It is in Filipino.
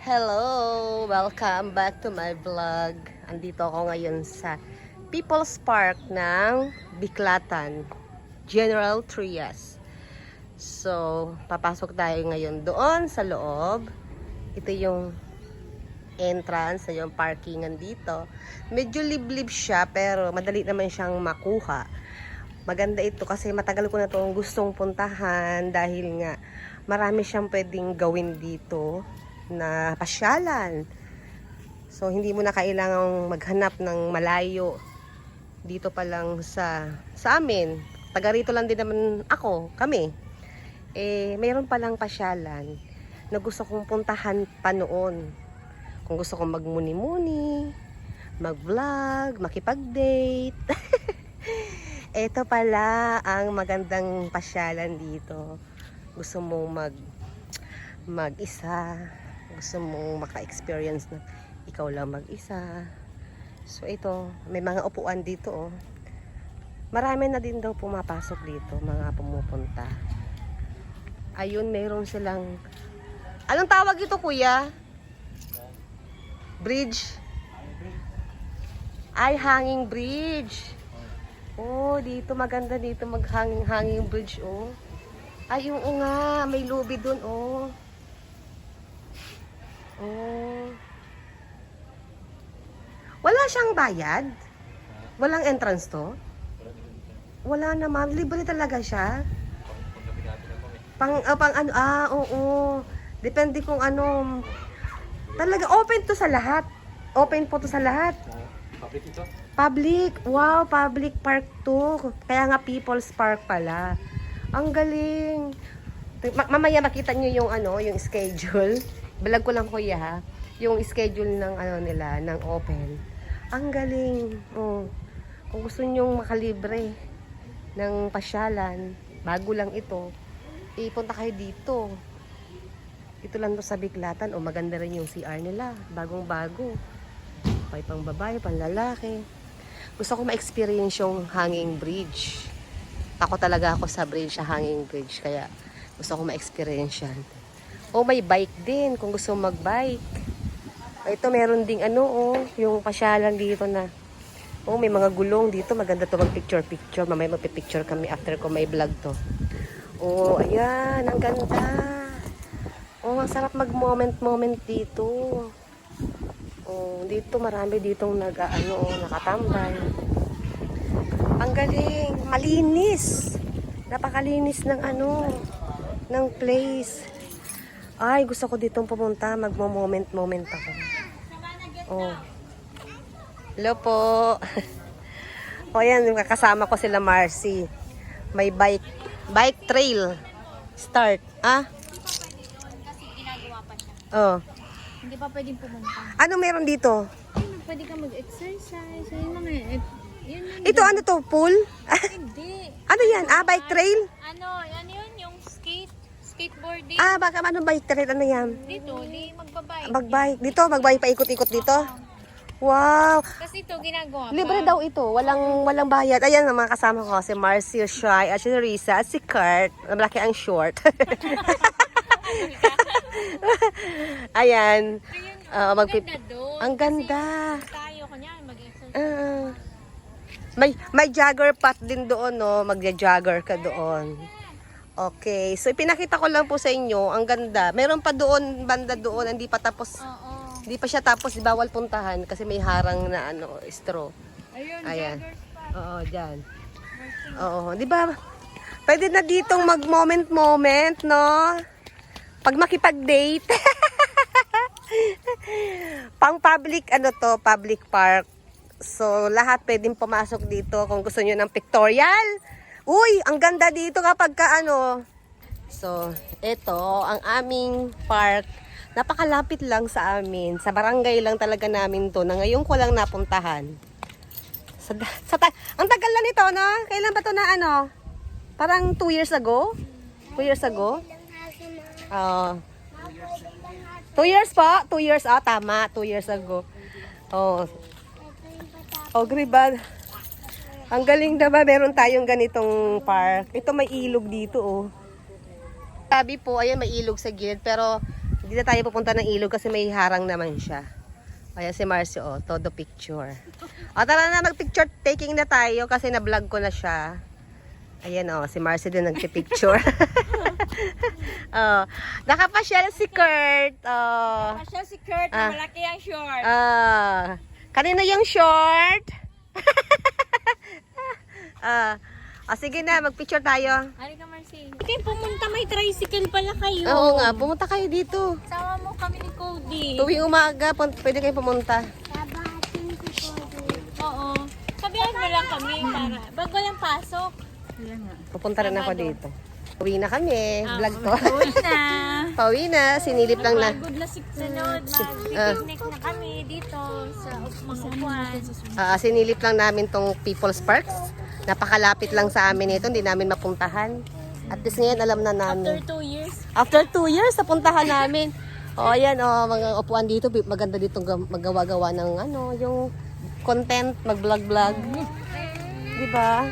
Hello! Welcome back to my vlog. Andito ako ngayon sa People's Park ng Biklatan, General Trias. So, papasok tayo ngayon doon sa loob. Ito yung entrance, yung parkingan dito. Medyo liblib siya pero madali naman siyang makuha. Maganda ito kasi matagal ko na itong gustong puntahan dahil nga marami siyang pwedeng gawin dito na pasyalan. So, hindi mo na kailangang maghanap ng malayo. Dito pa lang sa amin. Taga rito lang din naman kami. Mayroon pa lang pasyalan na gusto kong puntahan pa noon. Kung gusto kong magmuni-muni, mag-vlog, makipag-date. Ito pala ang magandang pasyalan dito. Gusto mong mag-isa, gusto mong maka-experience na ikaw lang mag-isa. So ito, may mga upuan dito oh. Marami na din daw pumapasok dito, mga pumupunta. Ayun, mayroon silang, anong tawag ito kuya? Bridge? Ay, hanging bridge. Oh, dito maganda dito hanging bridge oh. Ay, oo nga, may lobby dun oh. Oh. Wala siyang bayad? Walang entrance to? Wala naman, libre talaga siya. Pang ano, oo. Depende kung ano. Talaga open to sa lahat. Open po to sa lahat. Public ito? Public. Wow, public park to. Kaya nga People's Park pala. Ang galing. Mamaya makita niyo yung yung schedule. Balag ko lang kuya ha. Yung schedule ng nila, ng open. Ang galing. Oh. Kung gusto niyo makalibre ng pasyalan, bago lang ito, ipunta kayo dito. Ito lang to sa Biklatan. O maganda rin yung CR nila. Bagong-bago. May pang babae, pang lalaki. Gusto ko ma-experience yung hanging bridge. Ako talaga sa bridge, sa hanging bridge. Kaya gusto ko ma-experience yan. O may bike din, kung gusto mag-bike. Ito meron ding yung pasyalan dito na. May mga gulong dito. Maganda to mag-picture-picture. Mamaya magpipicture kami after ko may vlog to. Ayan, ang ganda. Ang sarap mag-moment dito. Dito marami ditong nakatambay. Ang galing, malinis. Napakalinis ng ng place. Ay, gusto ko ditong pumunta, magmo-moment ako. Hello po. Ayan, kasama ko sila Marcy. May bike trail start. Kasi ginagawa pa siya. Hindi pa pwedeng pumunta. Ano meron dito? Pwede ka mag-exercise. Yun mga, Ito ano to, pool? hindi. Ano yan? Bike trail? Ano yun? Yung skateboarding. Baka ano bike trail? Ano yan? Dito, di magbabike. Magbike. Dito, magbike paikot-ikot dito. Wow. Kasi ito, ginagawa pa. Libre daw ito. Walang bayad. Ayan, ang mga kasama ko. Si Marcy, Shy, at si Risa, at si Kurt. Malaki ang short. Ayan. Ganda doon. Ang ganda. Kasi tayo, kanya, mag-exercise. May jogger path din doon, no? Magja-jogger ka doon. Okay. So, ipinakita ko lang po sa inyo. Ang ganda. Meron pa doon, banda doon. Hindi pa tapos. Oo. Hindi pa siya tapos. Bawal puntahan kasi may harang na straw. Ayun, Ayan. joggers pa. Oo, dyan. Oo. Di ba? Pwede na ditong mag-moment, no? Pag makipag-date. Pang public, public park. So, lahat pwedeng pumasok dito kung gusto nyo ng pictorial. Uy, ang ganda dito kapag So, ito, ang aming park. Napakalapit lang sa amin. Sa barangay lang talaga namin to na ngayon ko lang napuntahan. Ang tagal na nito, no? Kailan ba to na Parang 2 years ago? 2 years ago? 2 years po? 2 years, tama. 2 years ago. Griba. Ang galing diba, meron tayong ganitong park. Ito may ilog dito, Sabi po, ayan may ilog sa gilid, pero Hindi na tayo pupunta ng ilog kasi may harang naman siya. Kaya si Marcio, oh, todo picture. O tara na, mag-picture taking na tayo kasi na-vlog ko na siya. Ayan oh, si Marcio din nagpipicture. Oh, nakapasyal si Kurt. Oh. Siya si Kurt, malaki ang short. Kanino yung short? Sige na, mag-picture tayo. Halika, Marcy. Okay, pumunta, may tricycle pala kayo. Oo nga, pumunta kayo dito. Sama mo kami ni Cody. Tuwing umaga, pwede kayo pumunta. Oo. Sabihan mo lang kami para bago lang pasok. Pupunta rin ako dito. Uwi na kami, vlog to. Uwi na. Pauwi na, sinilip lang na. Good na sunod. Mag-picnic na kami dito sa mga upuan. Sinilip lang namin tong People's Parks. Napakalapit lang sa amin ito, hindi namin mapuntahan. At least ngayon alam na namin. After 2 years. After 2 years, napuntahan namin. Ayan, mga upuan dito, maganda dito magawa-gawa ng yung content, mag-vlog-vlog. Diba?